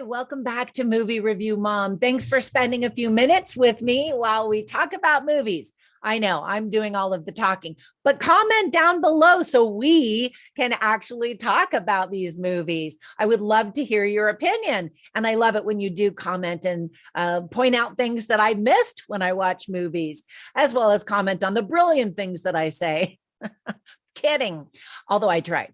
welcome back to Movie Review Mom. Thanks for spending a few minutes with me while we talk about movies. I know I'm doing all of the talking, but comment down below so we can actually talk about these movies. I would love to hear your opinion. And I love it when you do comment and point out things that I missed when I watch movies, as well as comment on the brilliant things that I say. Kidding, although I try.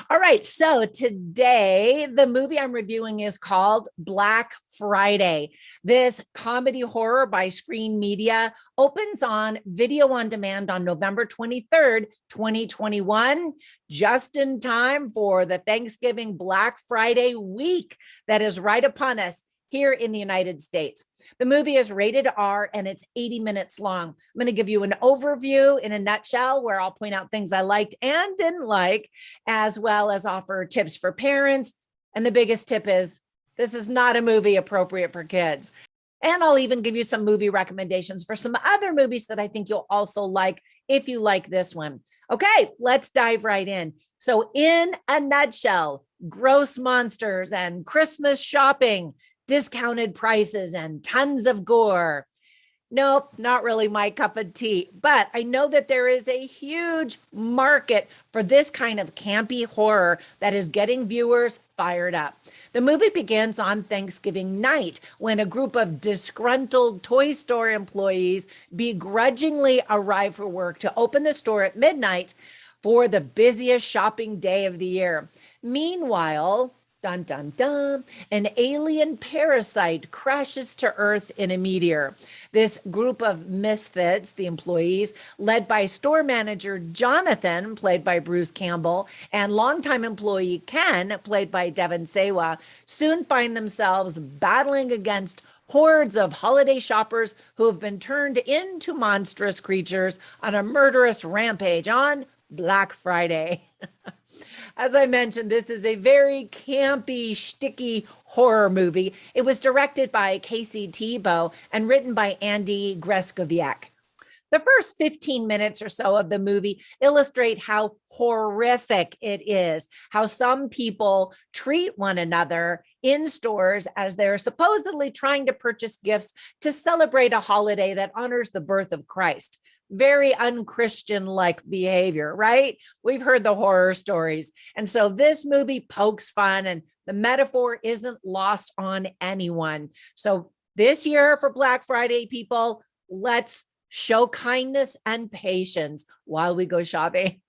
All right, so today the movie I'm reviewing is called Black Friday. This comedy horror by Screen Media opens on video on demand on November 23rd, 2021, just in time for the Thanksgiving Black Friday week that is right upon us here in the United States. The movie is rated R and it's 80 minutes long. I'm going to give you an overview in a nutshell where I'll point out things I liked and didn't like, as well as offer tips for parents. And the biggest tip is this is not a movie appropriate for kids. And I'll even give you some movie recommendations for some other movies that I think you'll also like if you like this one. Okay, let's dive right in. So in a nutshell, gross monsters and Christmas shopping, discounted prices and tons of gore. Nope, not really my cup of tea, but I know that there is a huge market for this kind of campy horror that is getting viewers fired up. The movie begins on Thanksgiving night when a group of disgruntled toy store employees begrudgingly arrive for work to open the store at midnight for the busiest shopping day of the year. Meanwhile, dun, dun, dun, an alien parasite crashes to Earth in a meteor. This group of misfits, the employees, led by store manager Jonathan, played by Bruce Campbell, and longtime employee Ken, played by Devon Sawa, soon find themselves battling against hordes of holiday shoppers who have been turned into monstrous creatures on a murderous rampage on Black Friday. As I mentioned, this is a very campy, shticky horror movie. It was directed by Casey Tebow and written by Andy Greskoviak. The first 15 minutes or so of the movie illustrate how horrific it is, how some people treat one another in stores as they're supposedly trying to purchase gifts to celebrate a holiday that honors the birth of Christ. Very unchristian-like behavior, right? We've heard the horror stories. And so this movie pokes fun and the metaphor isn't lost on anyone. So this year for Black Friday, people, let's show kindness and patience while we go shopping.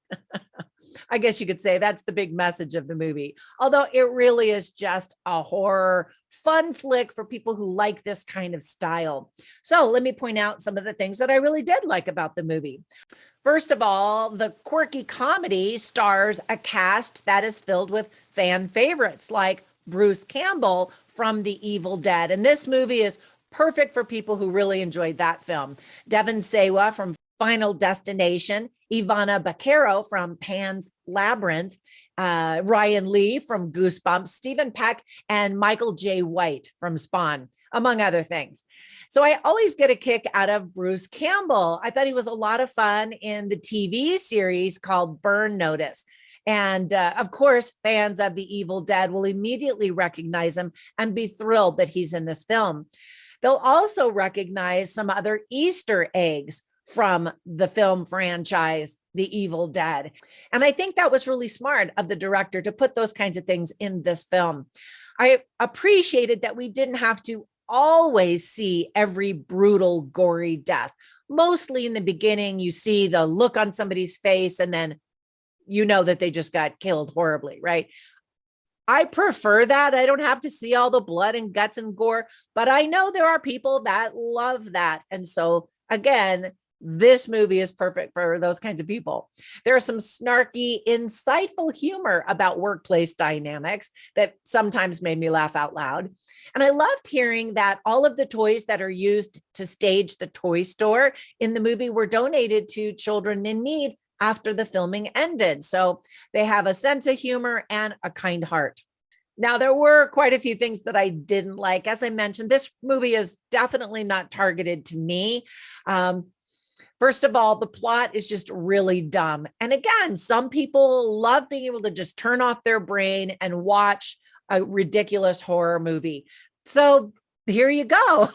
I guess you could say that's the big message of the movie, although it really is just a horror fun flick for people who like this kind of style. So let me point out some of the things that I really did like about the movie. First of all, the quirky comedy stars a cast that is filled with fan favorites like Bruce Campbell from The Evil Dead. And this movie is perfect for people who really enjoyed that film. Devon Sawa from Final Destination, Ivana Baquero from Pan's Labyrinth, Ryan Lee from Goosebumps, Stephen Peck, and Michael J. White from Spawn, among other things. So I always get a kick out of Bruce Campbell. I thought he was a lot of fun in the TV series called Burn Notice. And of course, fans of The Evil Dead will immediately recognize him and be thrilled that he's in this film. They'll also recognize some other Easter eggs from the film franchise, The Evil Dead. And I think that was really smart of the director to put those kinds of things in this film. I appreciated that we didn't have to always see every brutal, gory death. Mostly in the beginning, you see the look on somebody's face and then you know that they just got killed horribly, right? I prefer that. I don't have to see all the blood and guts and gore, but I know there are people that love that. And so again, this movie is perfect for those kinds of people. There's some snarky, insightful humor about workplace dynamics that sometimes made me laugh out loud. And I loved hearing that all of the toys that are used to stage the toy store in the movie were donated to children in need after the filming ended. So they have a sense of humor and a kind heart. Now, there were quite a few things that I didn't like. As I mentioned, this movie is definitely not targeted to me. First of all, the plot is just really dumb. And again, some people love being able to just turn off their brain and watch a ridiculous horror movie. So here you go.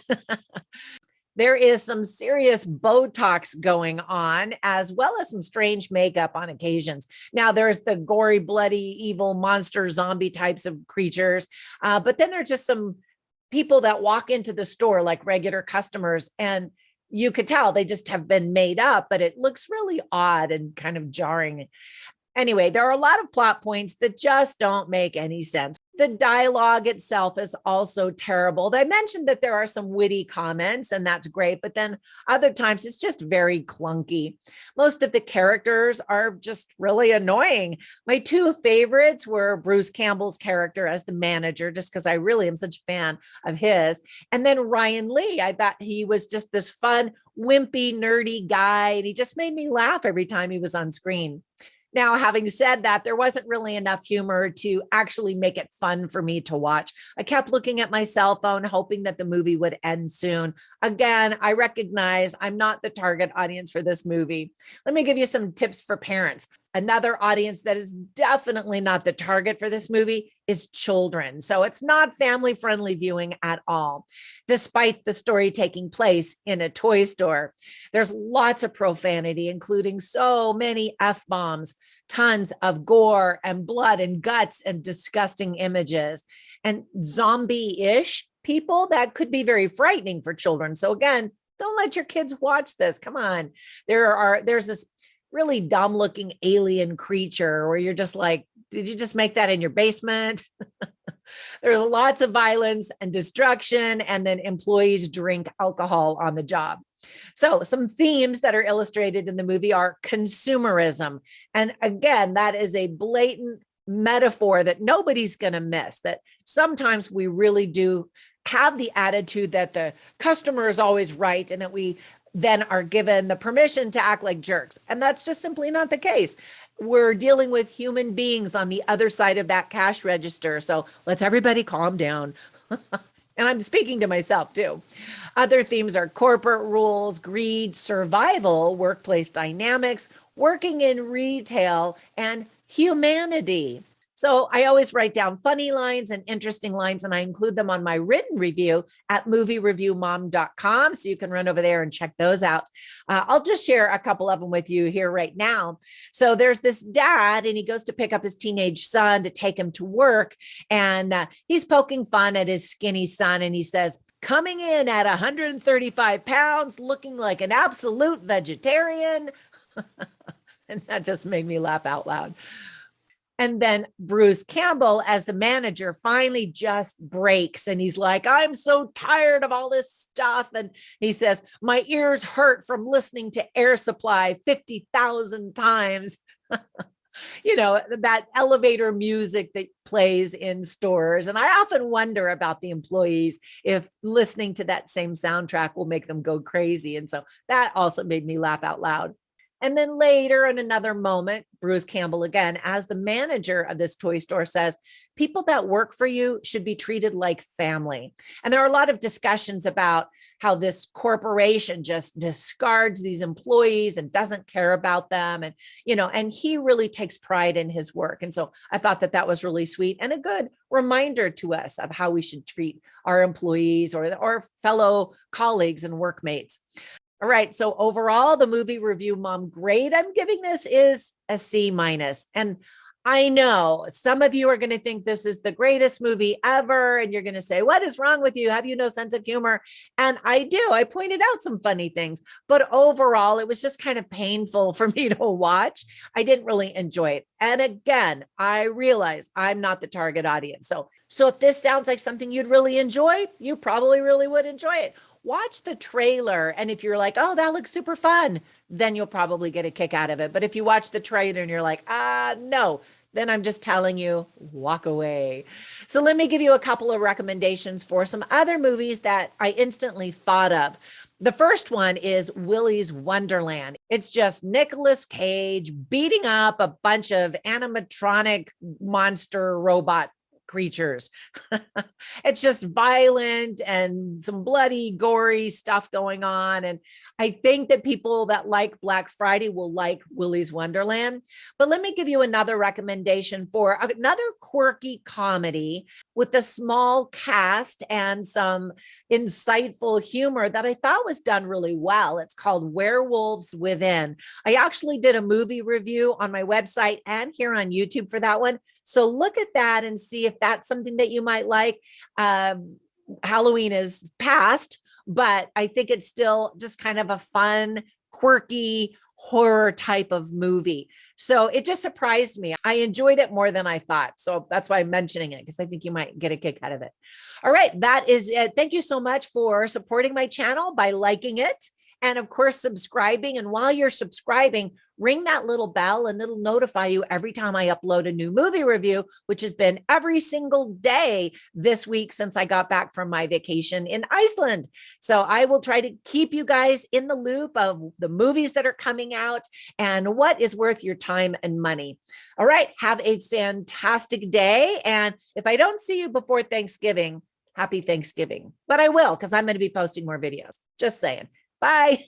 There is some serious Botox going on, as well as some strange makeup on occasions. Now, there's the gory, bloody, evil monster zombie types of creatures, but then there's just some people that walk into the store like regular customers, and you could tell they just have been made up, but it looks really odd and kind of jarring. Anyway, there are a lot of plot points that just don't make any sense. The dialogue itself is also terrible. They mentioned that there are some witty comments, and that's great, but then other times it's just very clunky. Most of the characters are just really annoying. My two favorites were Bruce Campbell's character as the manager, just because I really am such a fan of his. And then Ryan Lee, I thought he was just this fun, wimpy, nerdy guy, and he just made me laugh every time he was on screen. Now, having said that, there wasn't really enough humor to actually make it fun for me to watch. I kept looking at my cell phone, hoping that the movie would end soon. Again, I recognize I'm not the target audience for this movie. Let me give you some tips for parents. Another audience that is definitely not the target for this movie is children. So it's not family-friendly viewing at all, despite the story taking place in a toy store. There's lots of profanity, including so many F-bombs, tons of gore and blood and guts and disgusting images, and zombie-ish people that could be very frightening for children. So again, don't let your kids watch this. Come on. There's this really dumb looking alien creature where you're just like, did you just make that in your basement? There's lots of violence and destruction, and then employees drink alcohol on the job. So some themes that are illustrated in the movie are consumerism. And again, that is a blatant metaphor that nobody's going to miss, that sometimes we really do have the attitude that the customer is always right, and that we then are given the permission to act like jerks. And that's just simply not the case. We're dealing with human beings on the other side of that cash register. So let's everybody calm down. And I'm speaking to myself too. Other themes are corporate rules, greed, survival, workplace dynamics, working in retail, and humanity. So I always write down funny lines and interesting lines, and I include them on my written review at moviereviewmom.com. So you can run over there and check those out. I'll just share a couple of them with you here right now. So there's this dad, and he goes to pick up his teenage son to take him to work. And he's poking fun at his skinny son. And he says, coming in at 135 pounds, looking like an absolute vegetarian. And that just made me laugh out loud. And then Bruce Campbell, as the manager, finally just breaks. And he's like, I'm so tired of all this stuff. And he says, my ears hurt from listening to Air Supply 50,000 times. You know, that elevator music that plays in stores. And I often wonder about the employees if listening to that same soundtrack will make them go crazy. And so that also made me laugh out loud. And then later in another moment, Bruce Campbell, again, as the manager of this toy store, says, people that work for you should be treated like family. And there are a lot of discussions about how this corporation just discards these employees and doesn't care about them. And, you know, and he really takes pride in his work. And so I thought that that was really sweet and a good reminder to us of how we should treat our employees or fellow colleagues and workmates. All right. So overall, the movie review mom grade I'm giving this is a C-. And I know some of you are going to think this is the greatest movie ever. And you're going to say, what is wrong with you? Have you no sense of humor? And I do. I pointed out some funny things, but overall, it was just kind of painful for me to watch. I didn't really enjoy it. And again, I realize I'm not the target audience. So if this sounds like something you'd really enjoy, you probably really would enjoy it. Watch the trailer. And if you're like, oh, that looks super fun, then you'll probably get a kick out of it. But if you watch the trailer and you're like, no, then I'm just telling you, walk away. So let me give you a couple of recommendations for some other movies that I instantly thought of. The first one is Willy's Wonderland. It's just Nicolas Cage beating up a bunch of animatronic monster robot creatures. It's just violent and some bloody, gory stuff going on. And I think that people that like Black Friday will like Willy's Wonderland. But let me give you another recommendation for another quirky comedy with a small cast and some insightful humor that I thought was done really well. It's called Werewolves Within. I actually did a movie review on my website and here on YouTube for that one. So look at that and see if that's something that you might like. Halloween is past, but I think it's still just kind of a fun, quirky horror type of movie. So it just surprised me. I enjoyed it more than I thought. So that's why I'm mentioning it, because I think you might get a kick out of it. All right, that is it. Thank you so much for supporting my channel by liking it. And of course, subscribing. And while you're subscribing, ring that little bell and it'll notify you every time I upload a new movie review, which has been every single day this week since I got back from my vacation in Iceland. So I will try to keep you guys in the loop of the movies that are coming out and what is worth your time and money. All right, have a fantastic day. And if I don't see you before Thanksgiving, happy Thanksgiving. But I will, because I'm going to be posting more videos. Just saying. Bye.